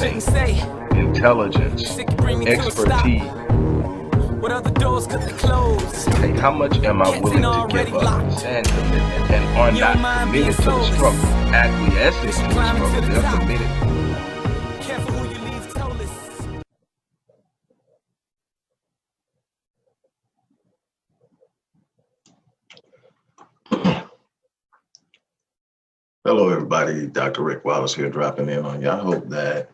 instinct, intelligence, expertise. What other doors could they close? Hey, how much am I willing to give up? Stand commitment and are not committed to the struggle. Acquiescing to the struggle. They're committed. Careful who you leave toeless. Hello, everybody. Dr. Rick Wallace here, dropping in on you. I hope that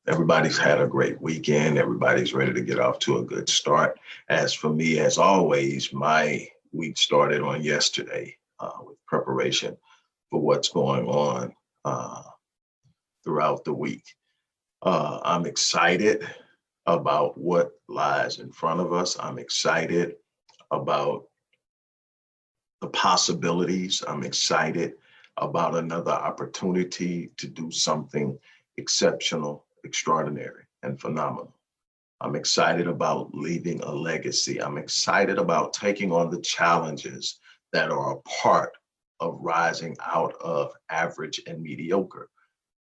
everybody's had a great weekend. Everybody's ready to get off to a good start. As for me, as always, my week started on yesterday with preparation for what's going on throughout the week. I'm excited about what lies in front of us. I'm excited about the possibilities. I'm excited about another opportunity to do something exceptional, extraordinary, and phenomenal. I'm excited about leaving a legacy. I'm excited about taking on the challenges that are a part of rising out of average and mediocre.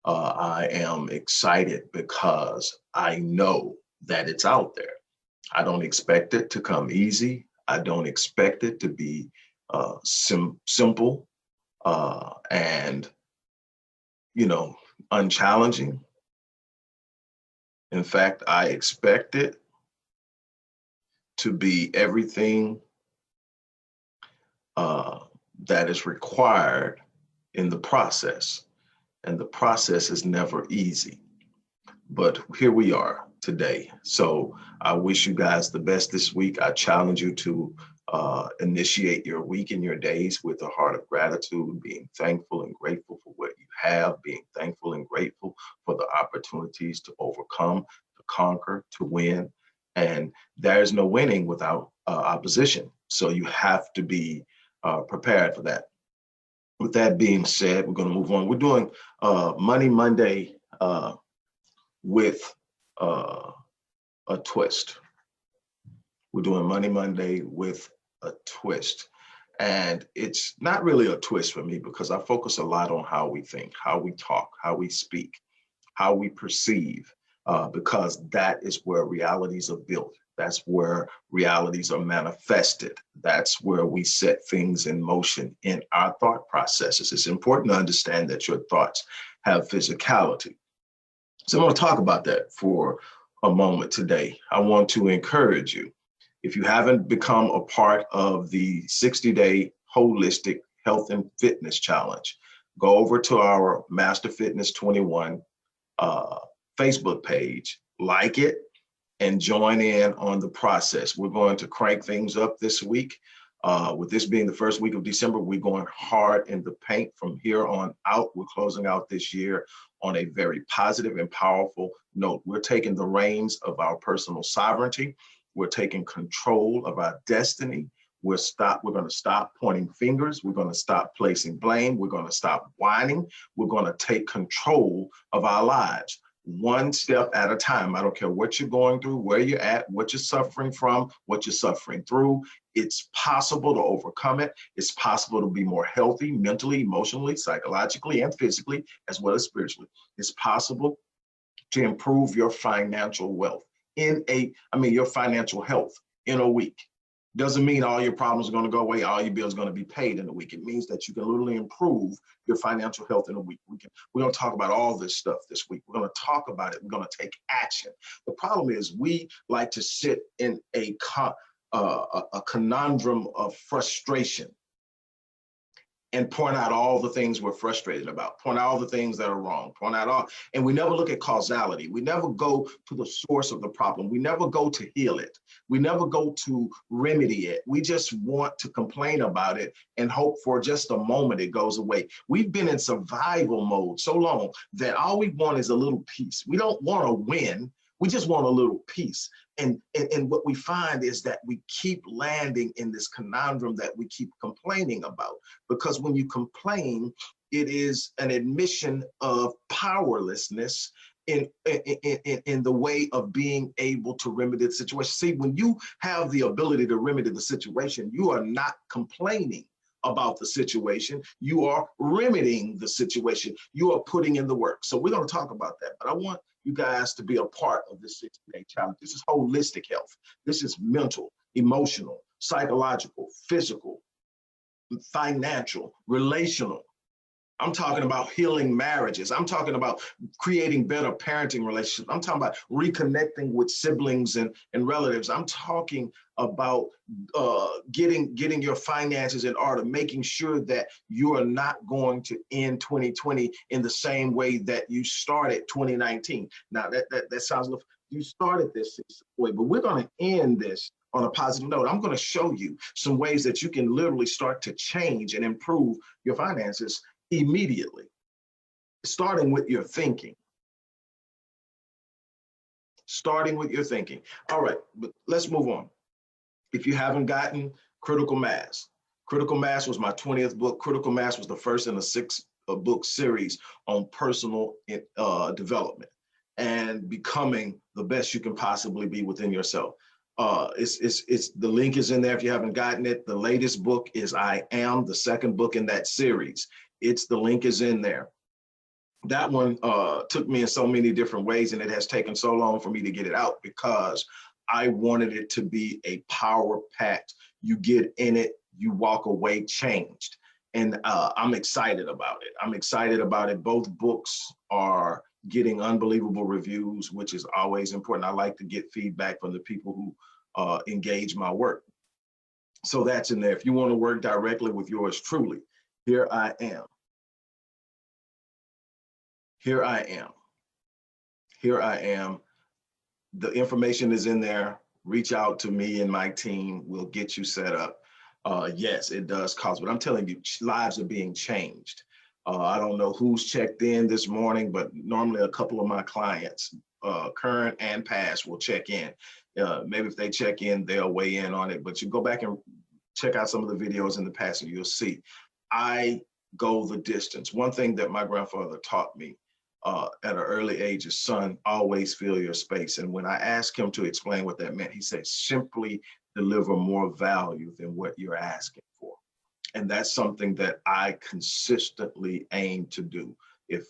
I am excited because I know that it's out there. I don't expect it to come easy. I don't expect it to be simple and, unchallenging. In fact, I expect it to be everything that is required in the process. And the process is never easy. But here we are today. So I wish you guys the best this week. I challenge you to initiate your week and your days with a heart of gratitude, being thankful and grateful for what you have, being thankful and grateful for the opportunities to overcome, to conquer, to win. And there's no winning without opposition. So you have to be prepared for that. With that being said, we're going to move on. We're doing Money Monday with a twist. We're doing Money Monday with a twist. And it's not really a twist for me because I focus a lot on how we think, how we talk, how we speak, how we perceive, because that is where realities are built. That's where realities are manifested. That's where we set things in motion in our thought processes. It's important to understand that your thoughts have physicality. So I'm going to talk about that for a moment today. I want to encourage you. If you haven't become a part of the 60-day holistic health and fitness challenge, go over to our Master Fitness 21 Facebook page, like it, and join in on the process. We're going to crank things up this week. With this being the first week of December, we're going hard in the paint from here on out. We're closing out this year on a very positive and powerful note. We're taking the reins of our personal sovereignty. We're taking control of our destiny. We're going to stop pointing fingers. We're going to stop placing blame. We're going to stop whining. We're going to take control of our lives. One step at a time. I don't care what you're going through, where you're at, what you're suffering from, what you're suffering through. It's possible to overcome it. It's possible to be more healthy mentally, emotionally, psychologically, and physically, as well as spiritually. It's possible to improve your financial wealth your financial health in a week. Doesn't mean all your problems are going to go away, all your bills are going to be paid in a week. It means that you can literally improve your financial health in a week. We're going to talk about all this stuff this week. We're going to talk about it. We're going to take action. The problem is we like to sit in a conundrum of frustration and point out all the things we're frustrated about, point out all the things that are wrong, and we never look at causality. We never go to the source of the problem. We never go to heal it. We never go to remedy it. We just want to complain about it and hope for just a moment it goes away. We've been in survival mode so long that all we want is a little peace. We don't want to win. We just want a little peace. And what we find is that we keep landing in this conundrum that we keep complaining about. Because when you complain, it is an admission of powerlessness in the way of being able to remedy the situation. See, when you have the ability to remedy the situation, you are not complaining about the situation. You are remedying the situation. You are putting in the work. So we're going to talk about that. But I want you guys to be a part of this 60-day challenge. This is holistic health. This is mental, emotional, psychological, physical, financial, relational. I'm talking about healing marriages. I'm talking about creating better parenting relationships. I'm talking about reconnecting with siblings and relatives. I'm talking about getting your finances in order, making sure that you are not going to end 2020 in the same way that you started 2019. Now that sounds like you started this way, but we're going to end this on a positive note. I'm going to show you some ways that you can literally start to change and improve your finances immediately, starting with your thinking. Starting with your thinking. All right, but let's move on. If you haven't gotten Critical Mass was my 20th book. Critical Mass was the first in a 6-book series on personal development and becoming the best you can possibly be within yourself. The link is in there if you haven't gotten it. The latest book is I Am, the second book in that series. The link is in there. That one took me in so many different ways, and it has taken so long for me to get it out because I wanted it to be a power-packed, you get in it, you walk away changed. And I'm excited about it. I'm excited about it. Both books are getting unbelievable reviews, which is always important. I like to get feedback from the people who engage my work. So that's in there. If you want to work directly with yours truly, here I am. Here I am. Here I am. The information is in there. Reach out to me and my team. We'll get you set up. Yes, it does cost, but I'm telling you, lives are being changed. I don't know who's checked in this morning, but normally a couple of my clients, current and past, will check in. Maybe if they check in, they'll weigh in on it, but you go back and check out some of the videos in the past and you'll see. I go the distance. One thing that my grandfather taught me at an early age is, son, always fill your space. And when I asked him to explain what that meant, he said, simply deliver more value than what you're asking for. And that's something that I consistently aim to do. If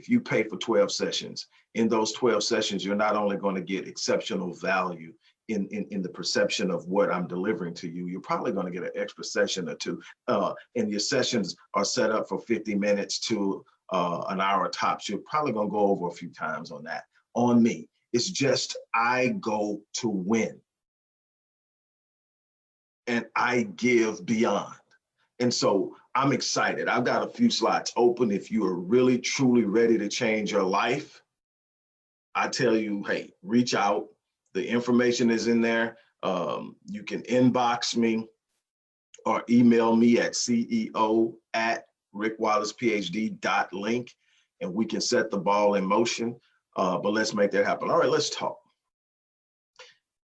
you pay for 12 sessions, in those 12 sessions, you're not only going to get exceptional value in the perception of what I'm delivering to you, you're probably going to get an extra session or two. And your sessions are set up for 50 minutes to an hour tops. You're probably going to go over a few times on that. On me, it's just I go to win. And I give beyond. And so I'm excited. I've got a few slots open. If you are really, truly ready to change your life, I tell you, hey, reach out. The information is in there. You can inbox me or email me at ceo@rickwallacephd.link, and we can set the ball in motion. But let's make that happen. All right, let's talk.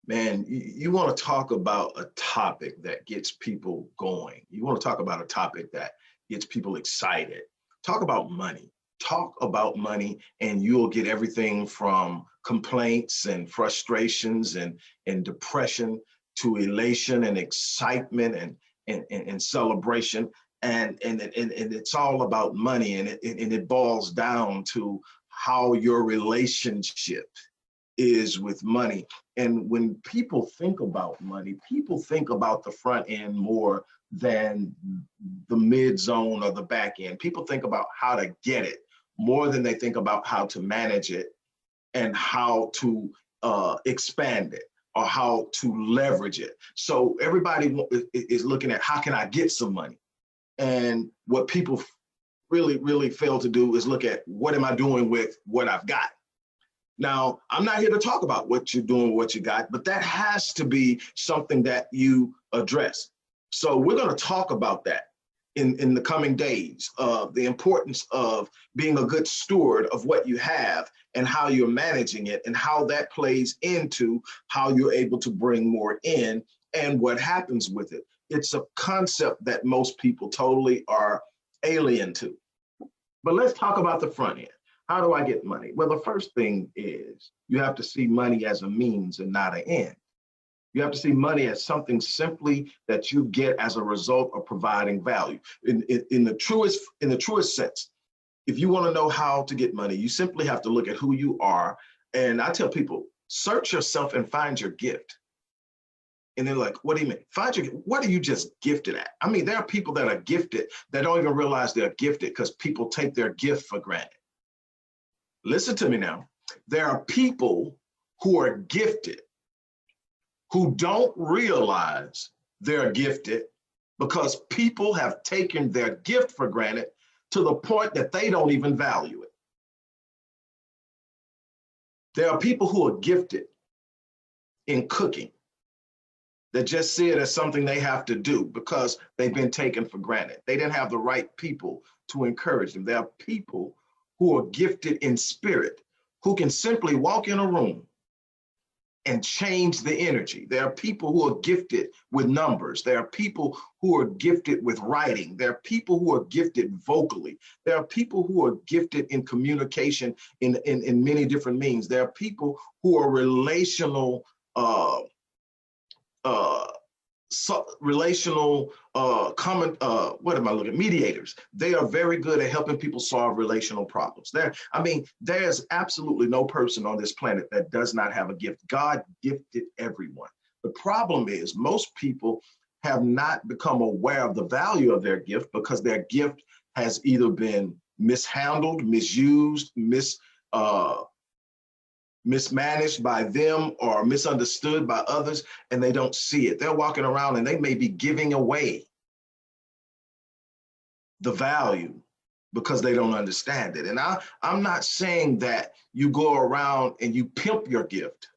Man, you want to talk about a topic that gets people going. You want to talk about a topic that gets people excited. Talk about money. Talk about money, and you'll get everything from complaints and frustrations and depression to elation and excitement and celebration. And it's all about money, and it boils down to how your relationship is with money. And when people think about money, people think about the front end more than the mid zone or the back end. People think about how to get it more than they think about how to manage it and how to expand it or how to leverage it. So everybody is looking at, how can I get some money? And what people really, really fail to do is look at, what am I doing with what I've got? Now, I'm not here to talk about what you're doing, what you got, but that has to be something that you address. So we're going to talk about that in the coming days, the importance of being a good steward of what you have and how you're managing it and how that plays into how you're able to bring more in and what happens with it. It's a concept that most people totally are alien to. But let's talk about the front end. How do I get money? Well, the first thing is you have to see money as a means and not an end. You have to see money as something simply that you get as a result of providing value. In the truest sense, if you want to know how to get money, you simply have to look at who you are. And I tell people, search yourself and find your gift. And they're like, what do you mean? What are you just gifted at? I mean, there are people that are gifted that don't even realize they're gifted because people take their gift for granted. Listen to me now. There are people who are gifted who don't realize they're gifted because people have taken their gift for granted to the point that they don't even value it. There are people who are gifted in cooking that just see it as something they have to do because they've been taken for granted. They didn't have the right people to encourage them. There are people who are gifted in spirit, who can simply walk in a room and change the energy. There are people who are gifted with numbers. There are people who are gifted with writing. There are people who are gifted vocally. There are people who are gifted in communication in many different means. There are people who are relational mediators. They are very good at helping people solve relational problems. There's absolutely no person on this planet that does not have a gift. God gifted everyone. The problem is most people have not become aware of the value of their gift because their gift has either been mishandled, misused, mismanaged by them or misunderstood by others, and they don't see it. They're walking around and they may be giving away the value because they don't understand it. And I'm not saying that you go around and you pimp your gift.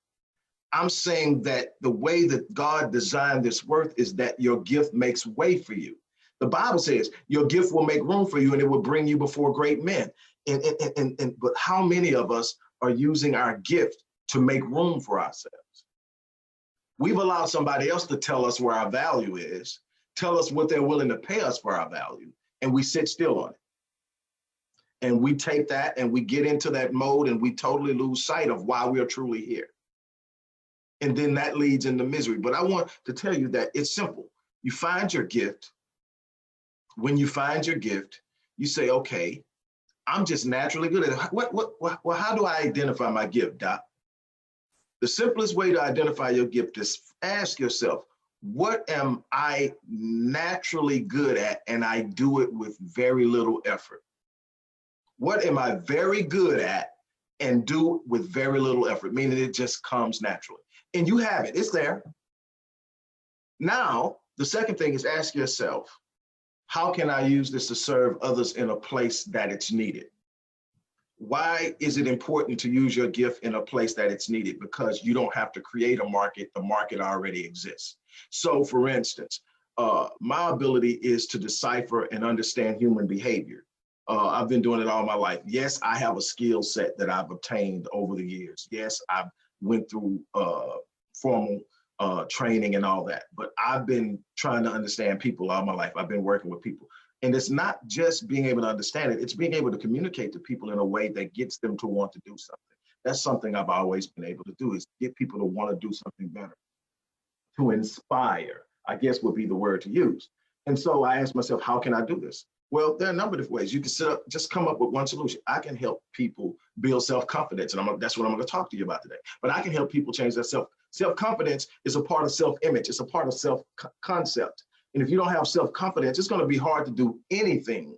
I'm saying that the way that God designed this work is that your gift makes way for you. The Bible says your gift will make room for you and it will bring you before great men. But how many of us are using our gift to make room for ourselves? We've allowed somebody else to tell us where our value is, tell us what they're willing to pay us for our value, and we sit still on it. And we take that and we get into that mode and we totally lose sight of why we are truly here. And then that leads into misery. But I want to tell you that it's simple. You find your gift. When you find your gift, you say, okay, I'm just naturally good at it. Well, how do I identify my gift, Doc? The simplest way to identify your gift is ask yourself, what am I naturally good at and I do it with very little effort? What am I very good at and do with very little effort, meaning it just comes naturally? And you have it, it's there. Now, the second thing is ask yourself, how can I use this to serve others in a place that it's needed? Why is it important to use your gift in a place that it's needed? Because you don't have to create a market, the market already exists. So for instance, my ability is to decipher and understand human behavior. I've been doing it all my life. Yes, I have a skill set that I've obtained over the years. Yes, I've went through formal training and all that, but I've been trying to understand people all my life. I've been working with people. And it's not just being able to understand it, it's being able to communicate to people in a way that gets them to want to do something. That's something I've always been able to do, is get people to want to do something better. To inspire, I guess would be the word to use. And so I asked myself, how can I do this? Well, there are a number of ways. You can just come up with one solution. I can help people build self-confidence, and that's what I'm going to talk to you about today. But I can help people change their self-confidence is a part of self-image. It's a part of self-concept. And if you don't have self-confidence, it's going to be hard to do anything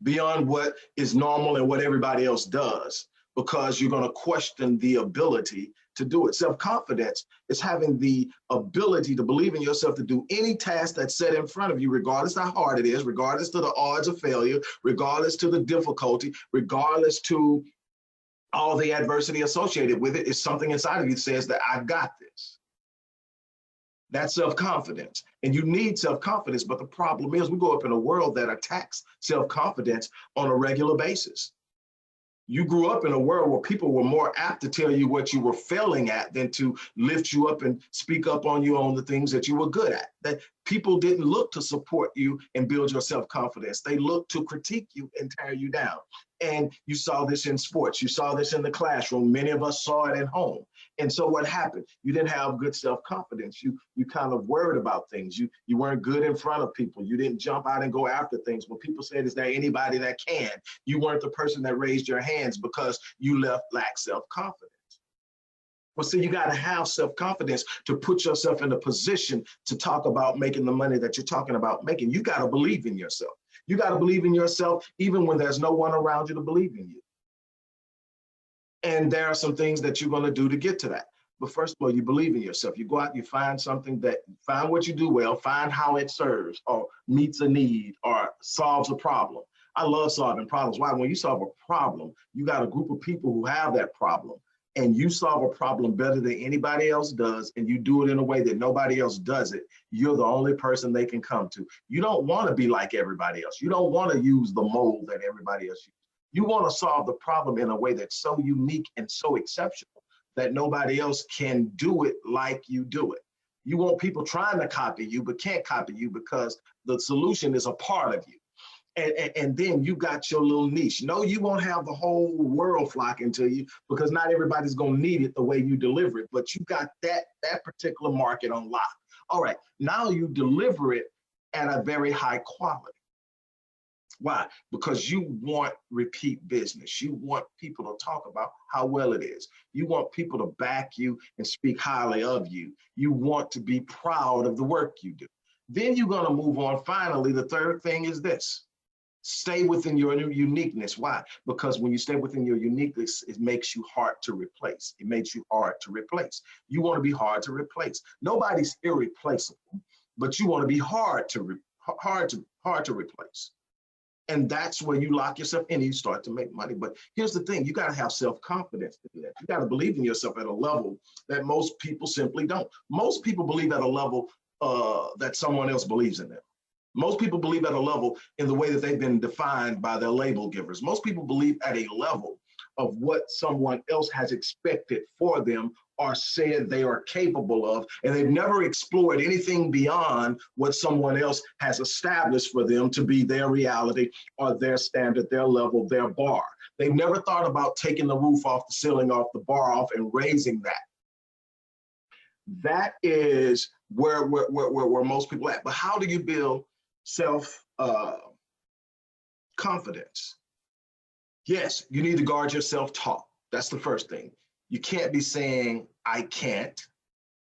beyond what is normal and what everybody else does, because you're going to question the ability to do it. Self-confidence is having the ability to believe in yourself to do any task that's set in front of you, regardless how hard it is, regardless to the odds of failure, regardless to the difficulty, regardless to all the adversity associated with it. Is something inside of you that says that I've got this. That's self-confidence. And you need self-confidence, but the problem is we go up in a world that attacks self-confidence on a regular basis. You grew up in a world where people were more apt to tell you what you were failing at than to lift you up and speak up on you on the things that you were good at. That People didn't look to support you and build your self-confidence. They looked to critique you and tear you down. And you saw this in sports. You saw this in the classroom. Many of us saw it at home. And so what happened? You didn't have good self-confidence. You kind of worried about things. You weren't good in front of people. You didn't jump out and go after things. When people said, is there anybody that can? You weren't the person that raised your hands because you lacked self-confidence. Well, see, you got to have self-confidence to put yourself in a position to talk about making the money that you're talking about making. You got to believe in yourself. You got to believe in yourself even when there's no one around you to believe in you. And there are some things that you're going to do to get to that. But first of all, you believe in yourself. You go out, you find something find what you do well, find how it serves or meets a need or solves a problem. I love solving problems. Why? When you solve a problem, you got a group of people who have that problem. And you solve a problem better than anybody else does, and you do it in a way that nobody else does it, you're the only person they can come to. You don't want to be like everybody else. You don't want to use the mold that everybody else uses. You want to solve the problem in a way that's so unique and so exceptional that nobody else can do it like you do it. You want people trying to copy you, but can't copy you because the solution is a part of you. And then you got your little niche. No, you won't have the whole world flocking to you because not everybody's going to need it the way you deliver it, but you got that particular market on lock. All right, now you deliver it at a very high quality. Why? Because you want repeat business. You want people to talk about how well it is. You want people to back you and speak highly of you. You want to be proud of the work you do. Then you're going to move on. Finally, the third thing is this. Stay within your uniqueness. Why? Because when you stay within your uniqueness, it makes you hard to replace. It makes you hard to replace. You want to be hard to replace. Nobody's irreplaceable, but you want to be hard to replace. And that's where you lock yourself in and you start to make money. But here's the thing, you got to have self-confidence to do that. You got to believe in yourself at a level that most people simply don't. Most people believe at a level that someone else believes in them. Most people believe at a level in the way that they've been defined by their label givers. Most people believe at a level of what someone else has expected for them or said they are capable of, and they've never explored anything beyond what someone else has established for them to be their reality or their standard, their level, their bar. They've never thought about taking the roof off the ceiling, off the bar off, and raising that. That is where most people are at. But how do you build self-confidence? Yes, you need to guard your self-talk. That's the first thing. You can't be saying, I can't.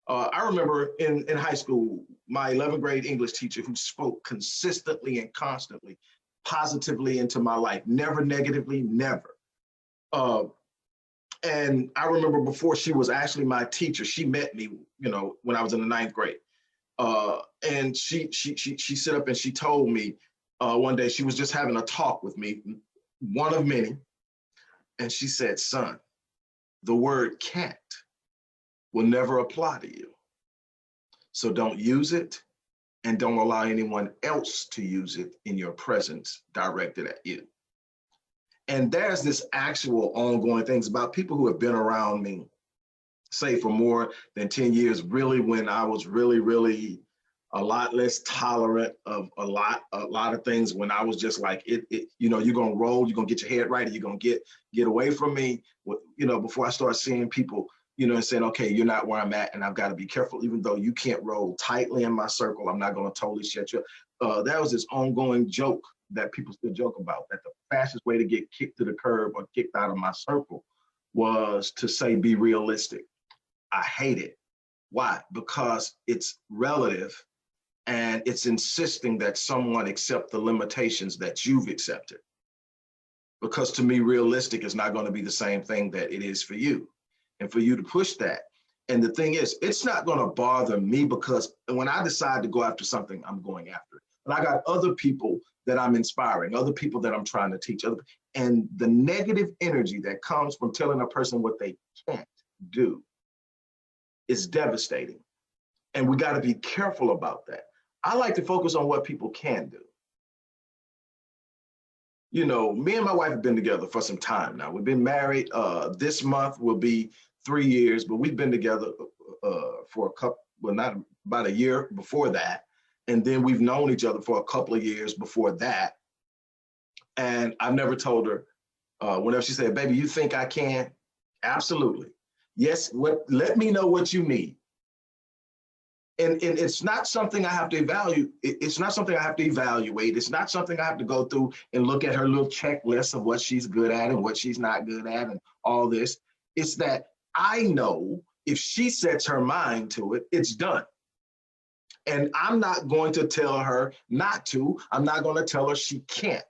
I remember in high school, my 11th grade English teacher who spoke consistently and constantly, positively into my life, never negatively, never. And I remember before she was actually my teacher, she met me, when I was in the 9th grade. And she stood up and she told me one day, she was just having a talk with me, one of many. And she said, son, the word can't will never apply to you. So don't use it and don't allow anyone else to use it in your presence directed at you. And there's this actual ongoing things about people who have been around me, say for more than 10 years, really when I was really a lot less tolerant of a lot of things, when I was just like, you're gonna roll, you're gonna get your head right, or you're gonna get away from me, before I start seeing people, and saying, okay, you're not where I'm at, and I've got to be careful, even though you can't roll tightly in my circle, I'm not gonna totally shut you up. That was this ongoing joke that people still joke about, that the fastest way to get kicked to the curb or kicked out of my circle was to say, be realistic. I hate it. Why? Because it's relative and it's insisting that someone accept the limitations that you've accepted. Because to me, realistic is not going to be the same thing that it is for you. And for you to push that. And the thing is, it's not going to bother me because when I decide to go after something, I'm going after it. But I got other people that I'm inspiring, other people that I'm trying to teach. And the negative energy that comes from telling a person what they can't do is devastating. And we got to be careful about that. I like to focus on what people can do. Me and my wife have been together for some time now. We've been married. This month will be 3 years, but we've been together for not about a year before that. And then we've known each other for a couple of years before that. And I've never told her, whenever she said, baby, you think I can? Absolutely. Yes, let me know what you need. And it's not something I have to evaluate. It's not something I have to evaluate. It's not something I have to go through and look at her little checklist of what she's good at and what she's not good at and all this. It's that I know if she sets her mind to it, it's done. And I'm not going to tell her not to. I'm not going to tell her she can't.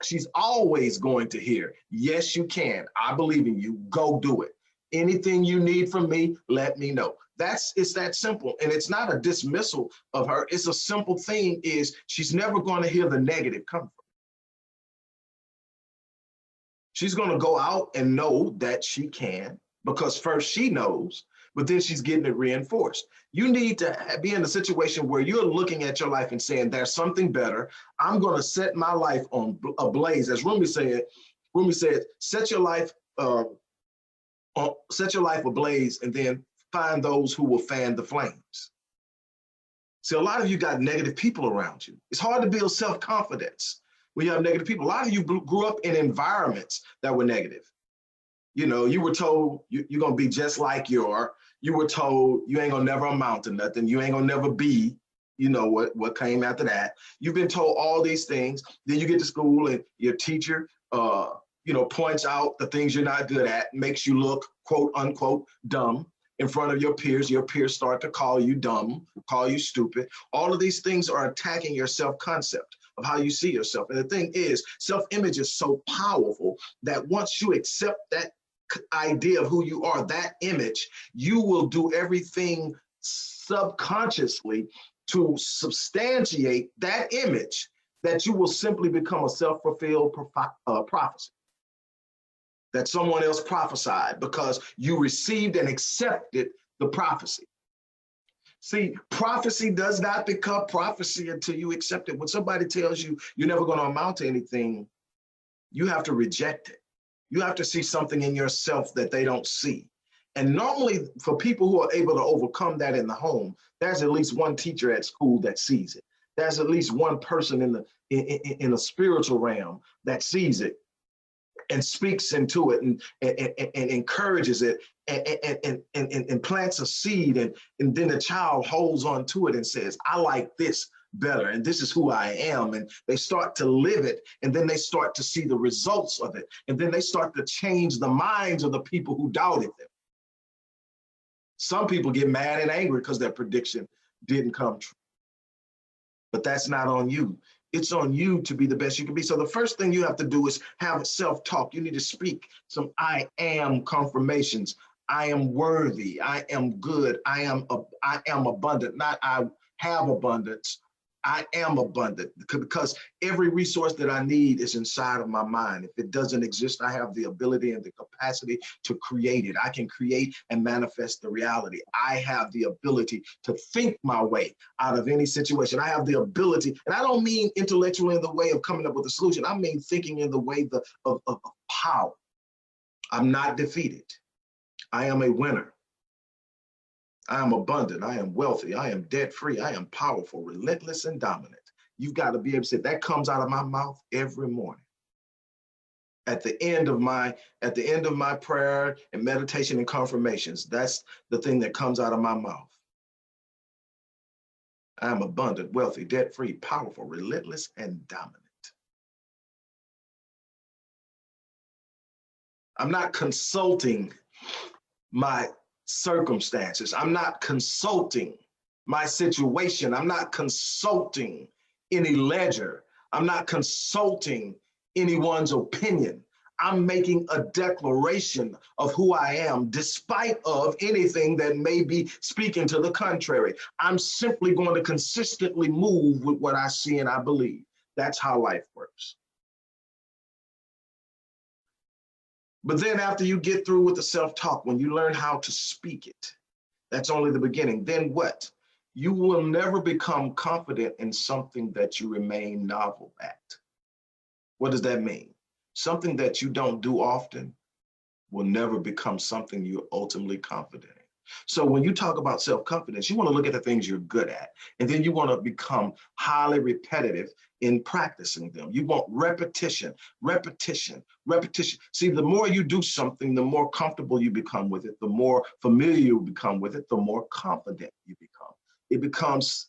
She's always going to hear, yes, you can. I believe in you. Go do it. Anything you need from me, let me know. It's that simple. And it's not a dismissal of her. It's a simple thing is she's never going to hear the negative come from her. She's going to go out and know that she can, because first she knows, but then she's getting it reinforced. You need to be in a situation where you're looking at your life and saying, there's something better. I'm going to set my life on ablaze. As Rumi said, set your life ablaze and then find those who will fan the flames. See, a lot of you got negative people around you. It's hard to build self-confidence when you have negative people. A lot of you grew up in environments that were negative. You know, you were told you're going to be just like you were told you ain't going to never amount to nothing. You ain't going to never be, you know, what came after that. You've been told all these things. Then you get to school and your teacher, points out the things you're not good at, makes you look, quote unquote, dumb in front of your peers. Your peers start to call you dumb, call you stupid. All of these things are attacking your self-concept of how you see yourself. And the thing is, self-image is so powerful that once you accept that idea of who you are, that image, you will do everything subconsciously to substantiate that image, that you will simply become a self-fulfilled prophecy that someone else prophesied because you received and accepted the prophecy. See, prophecy does not become prophecy until you accept it. When somebody tells you you're never going to amount to anything, you have to reject it. You have to see something in yourself that they don't see. And normally for people who are able to overcome that in the home, there's at least one teacher at school that sees it. There's at least one person in the spiritual realm that sees it and speaks into it and encourages it and plants a seed. And then the child holds on to it and says, I like this better, and this is who I am. And they start to live it, and then they start to see the results of it. And then they start to change the minds of the people who doubted them. Some people get mad and angry because their prediction didn't come true. But that's not on you. It's on you to be the best you can be. So the first thing you have to do is have self-talk. You need to speak some I am confirmations. I am worthy. I am good. I am abundant. Not I have abundance. I am abundant, because every resource that I need is inside of my mind. If it doesn't exist, I have the ability and the capacity to create it. I can create and manifest the reality. I have the ability to think my way out of any situation. I have the ability, and I don't mean intellectually in the way of coming up with a solution. I mean thinking in the way of power. I'm not defeated. I am a winner. I am abundant, I am wealthy, I am debt-free, I am powerful, relentless, and dominant. You've got to be able to say that comes out of my mouth every morning. At the end of my prayer and meditation and confirmations, that's the thing that comes out of my mouth. I am abundant, wealthy, debt-free, powerful, relentless, and dominant. I'm not consulting my circumstances. I'm not consulting my situation. I'm not consulting any ledger. I'm not consulting anyone's opinion. I'm making a declaration of who I am, despite of anything that may be speaking to the contrary. I'm simply going to consistently move with what I see and I believe. That's how life works. But then after you get through with the self-talk, when you learn how to speak it, that's only the beginning. Then what? You will never become confident in something that you remain novel at. What does that mean? Something that you don't do often will never become something you're ultimately confident in. So when you talk about self-confidence, you want to look at the things you're good at, and then you want to become highly repetitive in practicing them. You want repetition, repetition, repetition. See, the more you do something, the more comfortable you become with it, the more familiar you become with it, the more confident you become. It becomes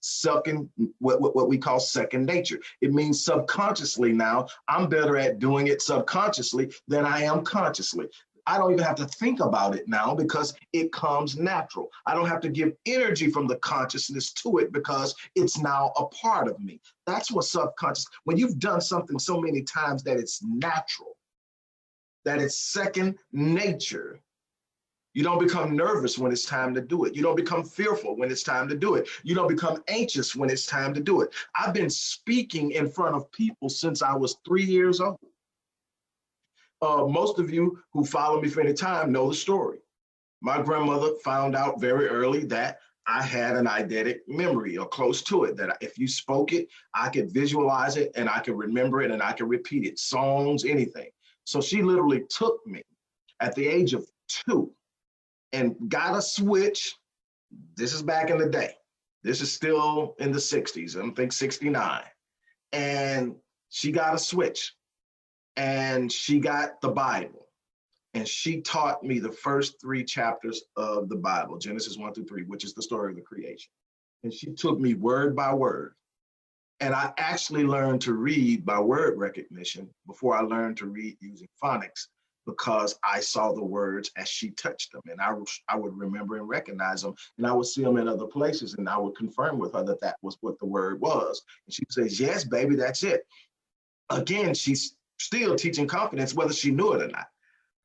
what we call second nature. It means subconsciously now, I'm better at doing it subconsciously than I am consciously. I don't even have to think about it now because it comes natural. I don't have to give energy from the consciousness to it because it's now a part of me. That's what subconscious, when you've done something so many times that it's natural, that it's second nature, you don't become nervous when it's time to do it. You don't become fearful when it's time to do it. You don't become anxious when it's time to do it. I've been speaking in front of people since I was 3 years old. Most of you who follow me for any time know the story. My grandmother found out very early that I had an eidetic memory or close to it, that if you spoke it, I could visualize it and I could remember it and I could repeat it, songs, anything. So she literally took me at the age of 2 and got a switch. This is back in the day. This is still in the 60s, I think 69. And she got a switch and she got the Bible. And she taught me the first 3 chapters of the Bible, Genesis 1 through 3, which is the story of the creation. And she took me word by word. And I actually learned to read by word recognition before I learned to read using phonics, because I saw the words as she touched them, and I would remember and recognize them, and I would see them in other places, and I would confirm with her that that was what the word was. And she says, yes, baby, that's it. Again, she's still teaching confidence, whether she knew it or not.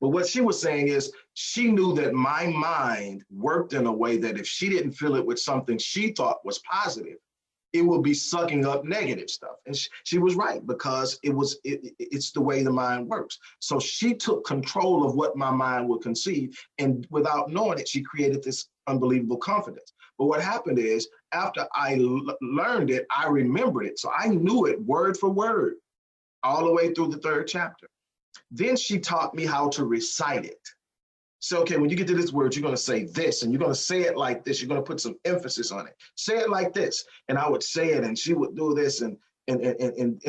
But what she was saying is she knew that my mind worked in a way that if she didn't fill it with something she thought was positive, it will be sucking up negative stuff. And she was right, because it's the way the mind works. So she took control of what my mind would conceive, and without knowing it, she created this unbelievable confidence. But what happened is, after I learned it, I remembered it. So I knew it word for word, all the way through the 3rd chapter. Then she taught me how to recite it. So, okay, when you get to this word, you're going to say this, and you're going to say it like this. You're going to put some emphasis on it. Say it like this. And I would say it, and she would do this. And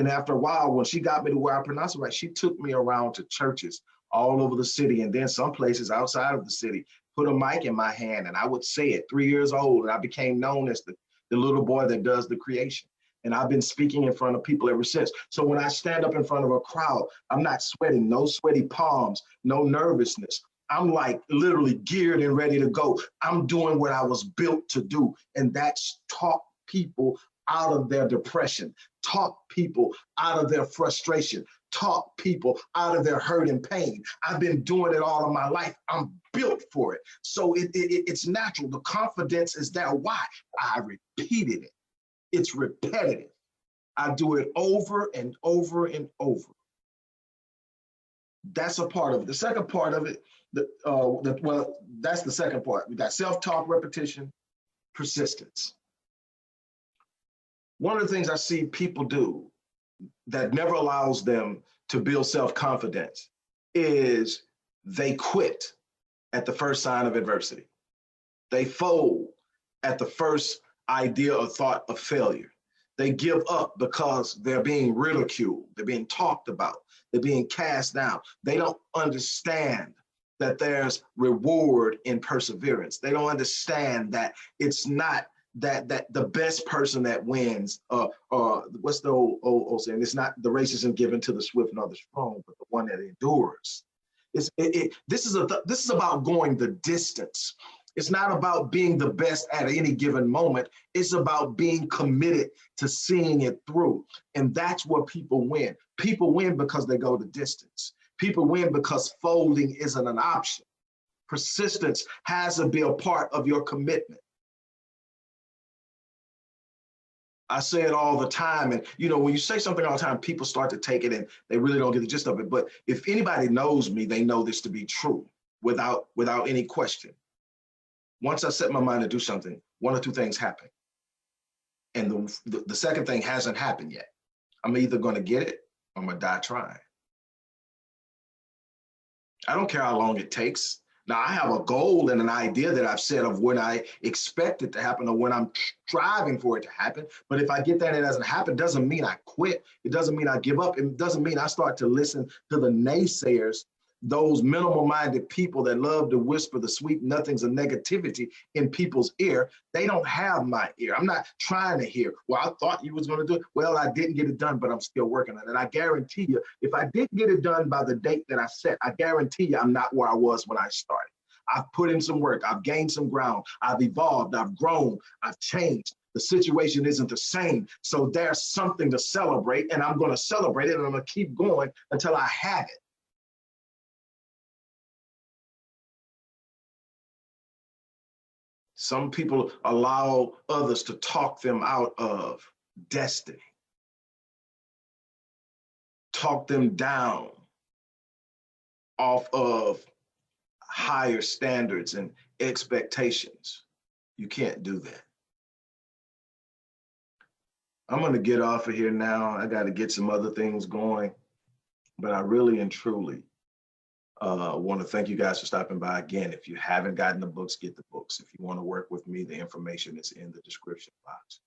after a while, when she got me to where I pronounce it right, she took me around to churches all over the city, and then some places outside of the city, put a mic in my hand, and I would say it, 3 years old. And I became known as the little boy that does the creation. And I've been speaking in front of people ever since. So when I stand up in front of a crowd, I'm not sweating, no sweaty palms, no nervousness. I'm like literally geared and ready to go. I'm doing what I was built to do. And that's talk people out of their depression, talk people out of their frustration, talk people out of their hurt and pain. I've been doing it all of my life. I'm built for it. So it's natural. The confidence is there. Why? I repeated it. It's repetitive. I do it over and over and over. That's a part of it. The second part of it, well, that's the second part. We got self-talk, repetition, persistence. One of the things I see people do that never allows them to build self-confidence is they quit at the first sign of adversity. They fold at the first idea or thought of failure. They give up because they're being ridiculed, they're being talked about, they're being cast down. They don't understand that there's reward in perseverance. They don't understand that it's not that the best person that wins, what's the old saying? It's not the race isn't given to the swift nor the strong, but the one that endures. This is about going the distance. It's not about being the best at any given moment. It's about being committed to seeing it through. And that's where people win. People win because they go the distance. People win because folding isn't an option. Persistence has to be a part of your commitment. I say it all the time. And, you know, when you say something all the time, people start to take it and they really don't get the gist of it. But if anybody knows me, they know this to be true without any question. Once I set my mind to do something, 1 or 2 things happen. And the second thing hasn't happened yet. I'm either going to get it or I'm going to die trying. I don't care how long it takes. Now, I have a goal and an idea that I've set of when I expect it to happen or when I'm striving for it to happen. But if I get that and it doesn't happen, it doesn't mean I quit. It doesn't mean I give up. It doesn't mean I start to listen to the naysayers, those minimal-minded people that love to whisper the sweet nothings of negativity in people's ear. They don't have my ear. I'm not trying to hear, well, I thought you was going to do it. Well, I didn't get it done, but I'm still working on it. And I guarantee you, if I didn't get it done by the date that I set, I guarantee you I'm not where I was when I started. I've put in some work. I've gained some ground. I've evolved. I've grown. I've changed. The situation isn't the same. So there's something to celebrate, and I'm going to celebrate it, and I'm going to keep going until I have it. Some people allow others to talk them out of destiny, talk them down off of higher standards and expectations. You can't do that. I'm going to get off of here now. I got to get some other things going, but I really and truly want to thank you guys for stopping by. Again, if you haven't gotten the books, get the books. If you want to work with me, the information is in the description box.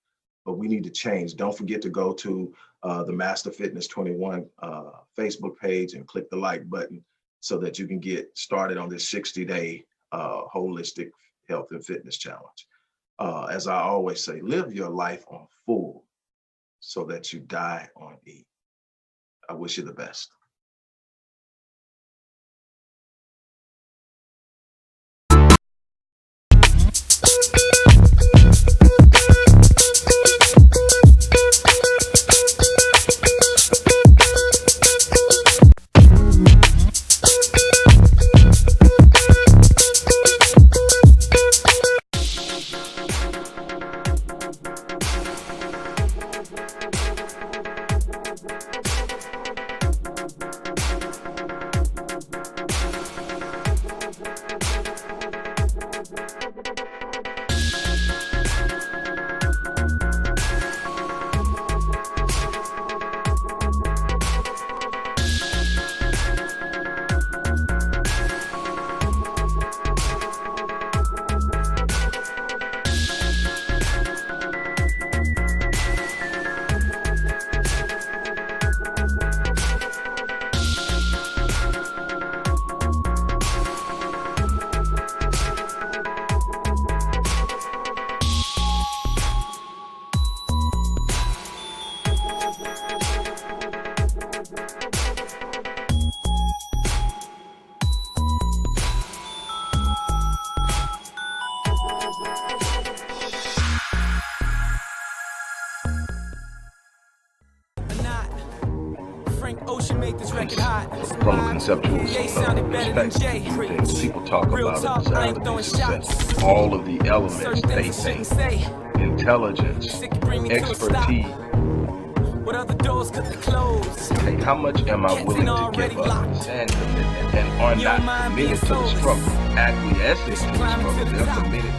But we need to change. Don't forget to go to the Master Fitness 21 Facebook page and click the like button so that you can get started on this 60-day holistic health and fitness challenge. As I always say, live your life on full so that you die on E. I wish you the best. From a conceptual perspective, things people talk about a desire to be successful. All of the elements they think, intelligence, expertise. Hey, how much am I willing to give up and commitment, and are not committed to the struggle, acquiescing to the struggle, they're committed